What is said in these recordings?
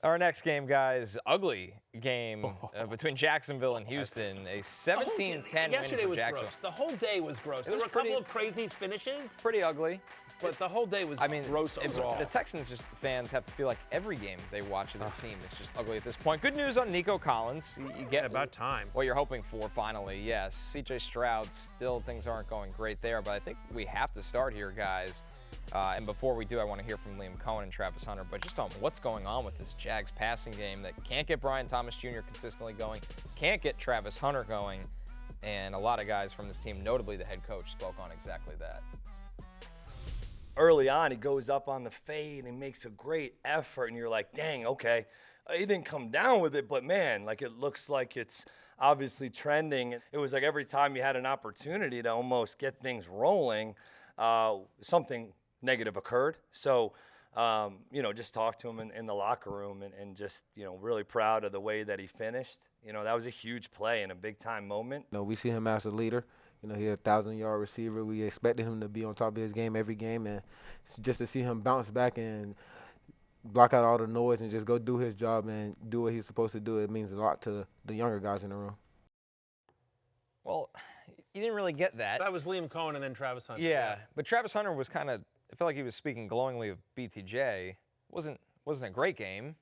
Our next game, guys, ugly game between Jacksonville and Houston. A 17-10 win Yesterday for was Jacksonville. gross. The whole day was gross. There were a couple of crazy finishes. Pretty ugly. But the whole day was gross overall. The Texans fans have to feel like every game they watch of their team is just ugly at this point. Good news on Nico Collins. You get about time. What you're hoping for finally, yes. C.J. Stroud, still things aren't going great there, but I think we have to start here, guys. And before we do, I want to hear from Liam Cohen and Travis Hunter, but just on what's going on with this Jags passing game that can't get Brian Thomas Jr. consistently going, can't get Travis Hunter going, and a lot of guys from this team, notably the head coach, spoke on exactly that. Early on, he goes up on the fade and makes a great effort, and you're like, dang, okay. He didn't come down with it, but man, like it looks like it's obviously trending. It was like every time you had an opportunity to almost get things rolling, something negative occurred. So, just talk to him in the locker room and just, really proud of the way that he finished. That was a huge play and a big-time moment. We see him as a leader. He's a 1,000-yard receiver. We expected him to be on top of his game every game, and just to see him bounce back and block out all the noise and just go do his job and do what he's supposed to do, it means a lot to the younger guys in the room. Well, you didn't really get that. That was Liam Cohen and then Travis Hunter. Yeah, but Travis Hunter was kind of, I feel like he was speaking glowingly of BTJ. Wasn't a great game.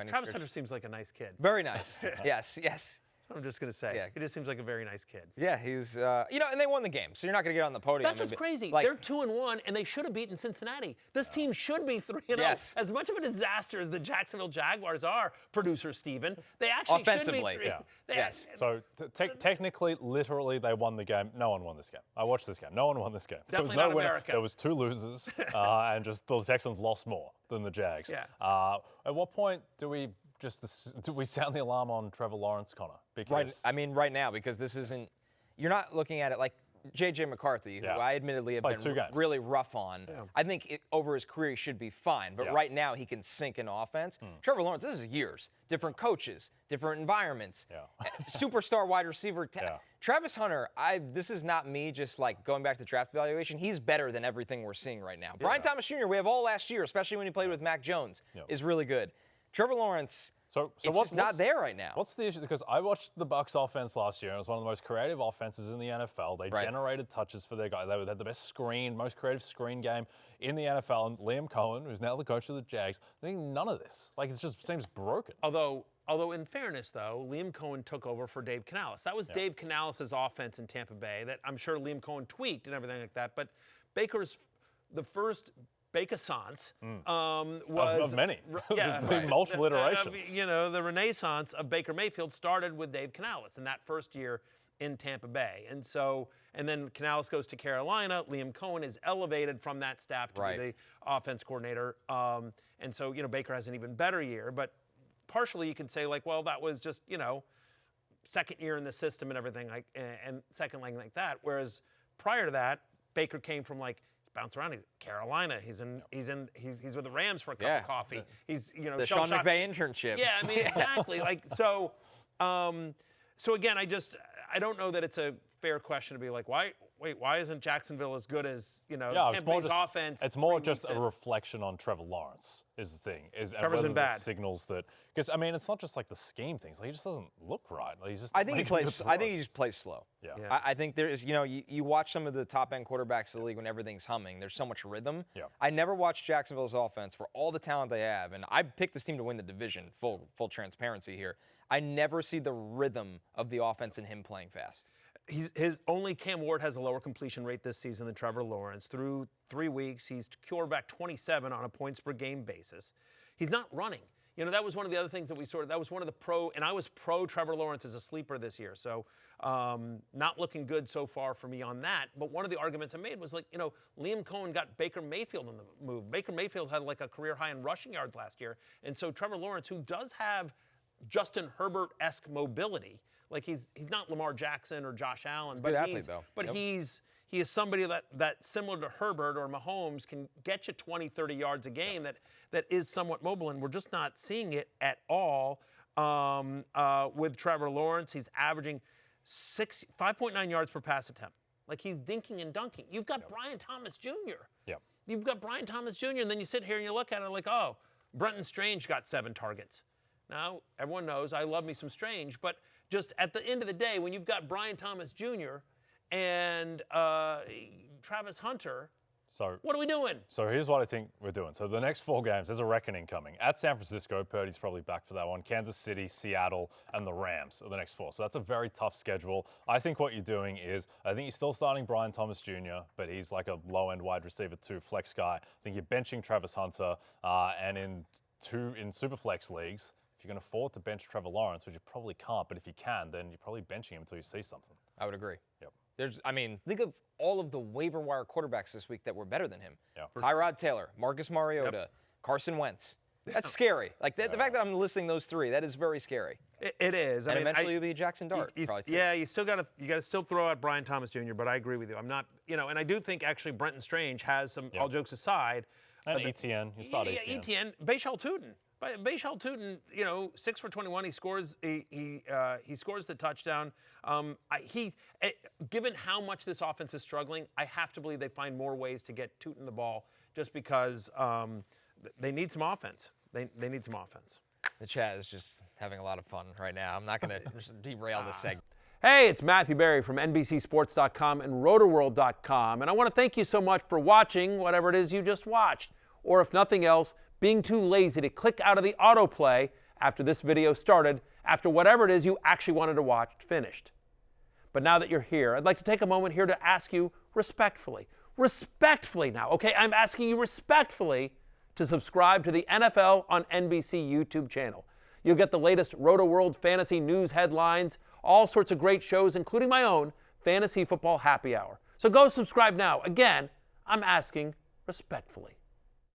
Travis Hunter seems like a nice kid. Very nice. Yes. I'm just going to say. Yeah. He just seems like a very nice kid. Yeah, he's, and they won the game, so you're not going to get on the podium. That's what's crazy. They're 2-1, and they should have beaten Cincinnati. This team should be 3-0. Yes. As much of a disaster as the Jacksonville Jaguars are, producer Steven, they actually offensively, should be 3. Yeah. Yes. So technically, literally, they won the game. No one won this game. I watched this game. No one won this game. Definitely there was not no winner. America. There was 2 losers, and just the Texans lost more than the Jags. Yeah. At what point do we sound the alarm on Trevor Lawrence, Connor? Because right now, because this isn't, you're not looking at it like J.J. McCarthy, who I admittedly have been really rough on. Yeah. I think over his career he should be fine, but right now he can sink in offense. Trevor Lawrence, this is years, different coaches, different environments, superstar wide receiver. Travis Hunter, this is not me just like going back to the draft evaluation. He's better than everything we're seeing right now. Brian Thomas Jr., we have all last year, especially when he played with Mac Jones, is really good. Trevor Lawrence, it's just not there right now. What's the issue? Because I watched the Bucs offense last year, and it was one of the most creative offenses in the NFL. They generated touches for their guy. They had the best most creative screen game in the NFL. And Liam Cohen, who's now the coach of the Jags, I think none of this. Like, it just seems broken. Although in fairness, though, Liam Cohen took over for Dave Canales. That was Dave Canales' offense in Tampa Bay that I'm sure Liam Cohen tweaked and everything like that. But the first Baker-sance was of many. There's been multiple iterations. The renaissance of Baker Mayfield started with Dave Canales in that first year in Tampa Bay. And then Canales goes to Carolina. Liam Cohen is elevated from that staff to be the offense coordinator. And so, Baker has an even better year. But partially you could say, that was just, second year in the system and everything, and second leg like that. Whereas prior to that, Baker came from bounce around. He's Carolina. He's with the Rams for a cup of coffee. He's the Sean McVay internship. Yeah, I mean exactly. So again, I don't know that it's a fair question to be like, why isn't Jacksonville as good as Tampa's offense? It's more just a reflection on Trevor Lawrence is the thing. Trevor's been bad. Signals that because it's not just like the scheme things. He just doesn't look right. He's just. I think he just plays slow. Yeah. I think there is. You watch some of the top end quarterbacks of the league when everything's humming. There's so much rhythm. Yeah. I never watched Jacksonville's offense for all the talent they have, and I picked this team to win the division. Full transparency here. I never see the rhythm of the offense in him playing fast. Only Cam Ward has a lower completion rate this season than Trevor Lawrence. Through 3 weeks, he's quarterback 27 on a points per game basis. He's not running. That was one of the other things that that was one of the and I was pro Trevor Lawrence as a sleeper this year. So not looking good so far for me on that. But one of the arguments I made was Liam Cohen got Baker Mayfield in the move. Baker Mayfield had a career high in rushing yards last year. And so Trevor Lawrence, who does have Justin Herbert-esque mobility, he's not Lamar Jackson or Josh Allen, but he is somebody that similar to Herbert or Mahomes can get you 20, 30 yards a game that is somewhat mobile, and we're just not seeing it at all with Trevor Lawrence. He's averaging 5.9 yards per pass attempt. He's dinking and dunking. You've got Brian Thomas Jr. Yep. You've got Brian Thomas Jr., and then you sit here and you look at it Brenton Strange got 7 targets. Now, everyone knows I love me some Strange, but just at the end of the day, when you've got Brian Thomas Jr. and Travis Hunter, so what are we doing? So here's what I think we're doing. So the next 4 games, there's a reckoning coming. At San Francisco, Purdy's probably back for that one. Kansas City, Seattle, and the Rams are the next 4. So that's a very tough schedule. I think what you're doing is, I think you're still starting Brian Thomas Jr., but he's like a low-end wide receiver 2 flex guy. I think you're benching Travis Hunter, and in super flex leagues, if you can afford to bench Trevor Lawrence, which you probably can't, but if you can, then you're probably benching him until you see something. I would agree. Yep. Think of all of the waiver wire quarterbacks this week that were better than him. Yeah. Tyrod Taylor, Marcus Mariota, Carson Wentz. That's scary. Like the fact that I'm listing those 3, that is very scary. It is. And eventually you'll be Jackson Dart. Probably too. Yeah, you got to still throw out Brian Thomas Jr., but I agree with you. I'm not, and I do think actually Brenton Strange has some, all jokes aside. And Etienne, you start Etienne. Etienne, Bashal Tootin. Bashal Tootin, 6 for 21. He scores. He scores the touchdown. Given how much this offense is struggling, I have to believe they find more ways to get Tootin the ball, just because they need some offense. They need some offense. The chat is just having a lot of fun right now. I'm not going to derail this segment. Hey, it's Matthew Berry from NBCSports.com and RotoWorld.com, and I want to thank you so much for watching whatever it is you just watched, or if nothing else, being too lazy to click out of the autoplay after this video started, after whatever it is you actually wanted to watch finished. But now that you're here, I'd like to take a moment here to ask you respectfully now, okay? I'm asking you respectfully to subscribe to the NFL on NBC YouTube channel. You'll get the latest RotoWorld fantasy news headlines, all sorts of great shows, including my own Fantasy Football Happy Hour. So go subscribe now. Again, I'm asking respectfully.